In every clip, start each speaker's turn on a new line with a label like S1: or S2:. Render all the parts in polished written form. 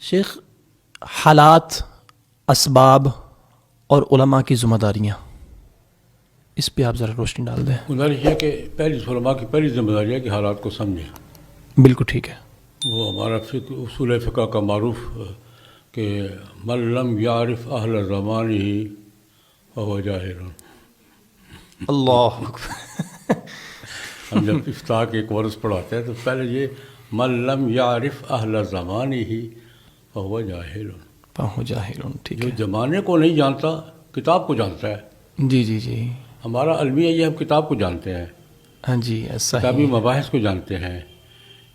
S1: شیخ، حالات، اسباب اور علماء کی ذمہ داریاں، اس پہ آپ ذرا روشنی ڈال دیں۔
S2: گزارش یہ کہ علماء کی پہلی ذمہ داری ہے کہ حالات کو سمجھیں۔
S1: بالکل ٹھیک ہے۔
S2: وہ ہمارا اصول فقہ کا معروف کہ من لم یعرف اہل زمانہ فہو جاہل۔
S1: اللہ اکبر۔
S2: ہم جب افتاح کے ایک ورث پڑھاتے ہیں تو پہلے یہ من لم یعرف اہل زمانہ فہو جاہل،
S1: فہو جاہل، ٹھیک
S2: جو
S1: ہے۔
S2: زمانے کو نہیں جانتا کتاب کو جانتا ہے۔
S1: جی جی جی،
S2: ہمارا المیہ یہ ہم کتاب کو جانتے ہیں،
S1: ہاں جی، ایسا
S2: کتابی
S1: ہی
S2: مباحث کو جانتے ہیں۔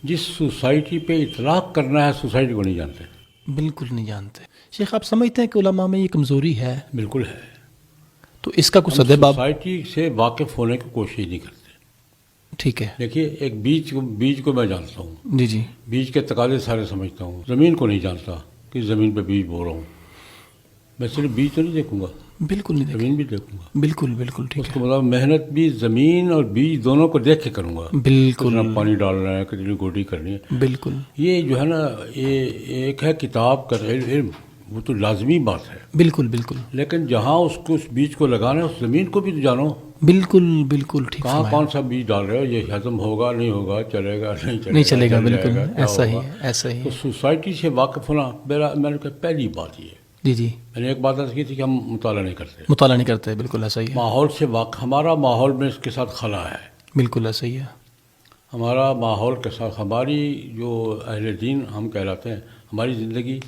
S2: جس سوسائٹی پہ اطلاق کرنا ہے سوسائٹی کو نہیں جانتے۔
S1: بالکل نہیں جانتے۔ شیخ، آپ سمجھتے ہیں کہ علماء میں یہ کمزوری ہے؟
S2: بالکل ہے۔
S1: تو اس کا کچھ
S2: ہم
S1: سدباب؟
S2: سوسائٹی سے واقف ہونے کی کوشش نہیں کرتے۔
S1: ٹھیک ہے۔
S2: دیکھیے، ایک بیج کو میں جانتا ہوں،
S1: جی جی،
S2: بیج کے تقاضے سارے سمجھتا ہوں، زمین کو نہیں جانتا کہ زمین پہ بیج بو رہا ہوں۔ میں صرف بیج تو نہیں دیکھوں گا،
S1: بالکل نہیں دیکھیں۔
S2: زمین بھی دیکھوں گا۔
S1: بالکل بالکل ٹھیک
S2: اس
S1: ہے۔
S2: کو مطلب محنت بھی زمین اور بیج دونوں کو دیکھ کے کروں گا۔
S1: بالکل
S2: کتنا پانی ڈالنا ہے، کتنی گوڈی کرنی ہے۔
S1: بالکل
S2: یہ جو ہے نا، یہ ایک ہے کتاب کا علم، وہ تو لازمی بات ہے،
S1: بالکل بالکل
S2: لیکن جہاں اس کو اس بیج کو لگانا ہے اس زمین کو بھی تو جانو۔
S1: بالکل بالکل ٹھیک
S2: کہاں
S1: فرمایا۔
S2: کون سا بیج ڈال رہے ہو، یہ ہضم ہوگا نہیں ہوگا، چلے گا نہیں چلے گا،
S1: نہیں چلے گا،
S2: جل جائے
S1: بالکل
S2: گا، کیا
S1: ایسا ہی
S2: ہوگا۔
S1: ہے، ایسا ہی
S2: تو
S1: ہے۔
S2: سوسائٹی سے واقف ہونا میں نے کہا پہلی بات یہ ہے۔
S1: جی جی،
S2: میں نے ایک بات عرض کی تھی کہ ہم مطالعہ نہیں کرتے،
S1: مطالعہ نہیں کرتے، بالکل ایسا ہی ہے۔
S2: ماحول سے ہمارا ماحول میں اس کے ساتھ خلا ہے،
S1: بالکل ایسا ہی ہے۔
S2: ہمارا ماحول کے ساتھ ہماری جو اہل دین ہم کہلاتے ہیں، ہماری زندگی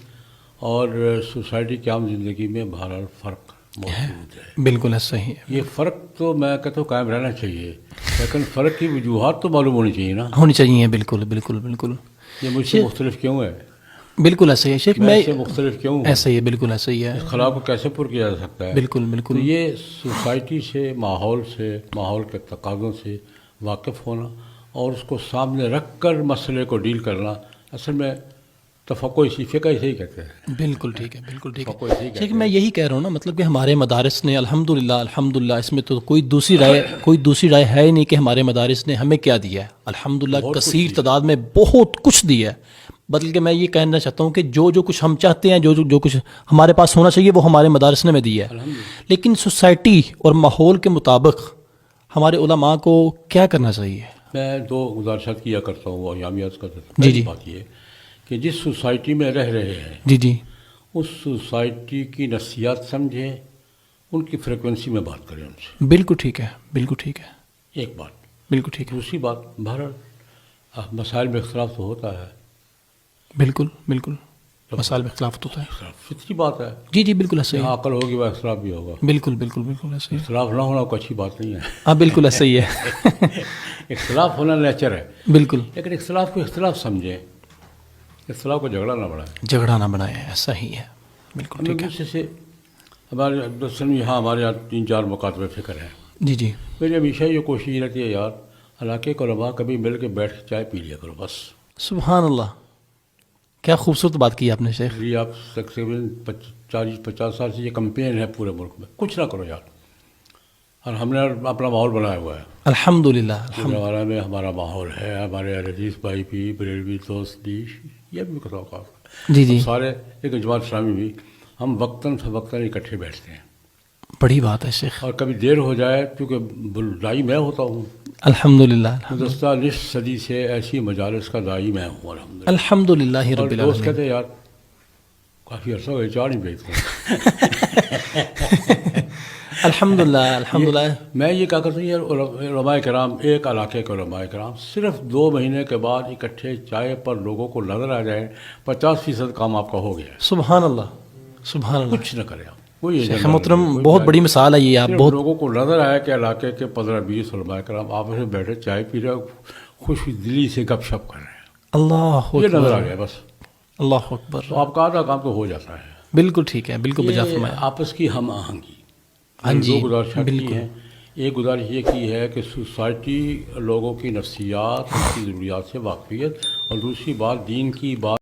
S2: اور سوسائٹی کی عام زندگی میں بہرحال فرق موجود ہے۔
S1: بالکل ایسا ہی ہے،
S2: یہ فرق تو میں کہتا ہوں قائم رہنا چاہیے، لیکن فرق کی وجوہات تو معلوم ہونی چاہیے نا۔
S1: ہونی چاہیے، بالکل بالکل بالکل۔
S2: یہ مجھ سے مختلف کیوں ہے،
S1: بالکل ایسا ہی ہے شیخ،
S2: میں اس سے مختلف کیوں ہوں،
S1: ایسا ہی ہے، بالکل ایسا ہی ہے۔
S2: اس خلا کو کیسے پر کیا جا سکتا ہے۔
S1: بالکل
S2: تو
S1: بالکل،
S2: یہ سوسائٹی سے، ماحول کے تقاضوں سے واقف ہونا اور اس کو سامنے رکھ کر مسئلے کو ڈیل کرنا، اصل میں تفقہ اسی فقہ اسے ہی کہتے ہیں۔
S1: بالکل ٹھیک ہے، بالکل ٹھیک
S2: تفقہ
S1: ہے
S2: اسے ہی کہتے
S1: شیخ،
S2: ہیں۔
S1: میں یہی کہہ رہا ہوں نا، مطلب کہ ہمارے مدارس نے الحمدللہ اس میں تو کوئی دوسری رائے ہے ہی نہیں کہ ہمارے مدارس نے ہمیں کیا دیا ہے۔ الحمدللہ
S2: بہت کچھ
S1: کثیر
S2: دیا۔
S1: تعداد میں بہت کچھ دیا ہے، بلکہ میں یہ کہنا چاہتا ہوں کہ جو کچھ ہم چاہتے ہیں، جو کچھ ہمارے پاس ہونا چاہیے وہ ہمارے مدارس نے ہمیں دیا ہے۔ لیکن سوسائٹی اور ماحول کے مطابق ہمارے علماء کو کیا کرنا چاہیے؟
S2: میں دو گزارشات کیا کرتا ہوں اور یامیات کرتا ہوں۔
S1: جی
S2: پہلی
S1: جی،
S2: بات یہ کہ جس سوسائٹی میں رہ رہے ہیں
S1: جی جی،
S2: اس سوسائٹی کی نفسیات سمجھیں، ان کی فریکوینسی میں بات کریں ان سے،
S1: بالکل ٹھیک ہے، بالکل ٹھیک ہے،
S2: ایک بات۔
S1: بالکل ٹھیک ہے،
S2: دوسری بات، بہرحال مسائل میں اختلاف تو ہوتا ہے،
S1: بالکل بالکل، مسائل میں اختلاف ہوتا ہے۔
S2: اختلاف فطری بات ہے،
S1: جی جی، بالکل ایسا ہی
S2: جہاں
S1: ہے،
S2: عقل ہوگی وہ اختلاف بھی ہوگا۔
S1: بالکل بالکل بالکل ایسا ہی ہے۔
S2: اختلاف نہ ہونا کوئی اچھی بات نہیں ہے،
S1: ہاں بالکل ایسا ہی ہے،
S2: اختلاف ہونا نیچر ہے،
S1: بالکل،
S2: لیکن اختلاف کو اختلاف سمجھیں، اختلاف کو جھگڑا نہ بڑھائیں۔
S1: جھگڑا نہ بنائے، ایسا ہی ہے، بالکل
S2: ہم
S1: ٹھیک ہے۔
S2: دوسرے سے ہمارے دراصل یہاں ہمارے یہاں 3-4 مکاتبے فکر ہیں۔
S1: جی جی،
S2: میری ہمیشہ یہ کوشش رہتی ہے، یار علاقے کے علماء کبھی مل کے بیٹھ کے چائے پی لیا کرو بس۔
S1: سبحان اللہ، کیا خوبصورت بات کی آپ نے شیخ۔
S2: یہ آپ تقریباً 40-50 سال سے یہ کمپین ہے پورے ملک میں، کچھ نہ کرو یار، اور ہم نے اپنا ماحول بنایا ہوا ہے۔
S1: الحمدللہ،
S2: گجرانوالہ میں ہمارا ماحول ہے، ہمارے عزیز بھائی بھی، بریلوی دوست بھی، یہ بھی کتاب
S1: جی جی،
S2: سارے ایک جماعت اسلامی بھی، ہم وقتاً فوقتاً اکٹھے بیٹھتے ہیں،
S1: بڑی بات ہے شیخ،
S2: اور کبھی دیر ہو جائے کیونکہ دائی میں ہوتا ہوں،
S1: الحمدللہ،
S2: گزشتہ نصف صدی سے ایسی مجالس کا دائی میں ہوں الحمدللہ۔
S1: الحمدللہ رب
S2: اور دوست
S1: العالمین۔
S2: کہتے ہیں یار کافی عرصہ ہو گیا چار نہیں بیچتا۔
S1: الحمدللہ الحمدللہ،
S2: میں یہ کہا کرتا ہوں یار، علماء کرام، ایک علاقے کے علماء کرام صرف 2 مہینے کے بعد اکٹھے چائے پر لوگوں کو نظر آ جائے، 50% کام آپ کا ہو گیا ہے،
S1: سبحان اللہ، سبحان اللہ۔
S2: کچھ نہ کرے آپ، کوئی
S1: شیخ
S2: ایجنڈا
S1: محترم،
S2: نہیں، کوئی
S1: بہت
S2: پلان
S1: بڑی مثال ہے یہ، آپ
S2: صرف
S1: بہت،
S2: لوگوں کو نظر آیا کہ علاقے کے 15-20 علماء کرام آپ سے بیٹھے چائے پی رہے، خوش دلی سے گپ شپ کر رہے ہیں،
S1: اللہ
S2: یہ نظر آ
S1: اکبر،
S2: گیا بس،
S1: اللہ اکبر،
S2: تو آپ کا آدھا کام تو ہو جاتا ہے۔
S1: بالکل ٹھیک ہے، بالکل بجا
S2: یہ
S1: فرمایا۔
S2: آپس کی ہم آہنگی،
S1: ہاں جی،
S2: 2 گزارشات کی
S1: بالکل،
S2: ہیں۔ ایک گزارش یہ کی ہے کہ سوسائٹی لوگوں کی نفسیات، ان کی ضروریات سے واقفیت، اور دوسری بات دین کی بات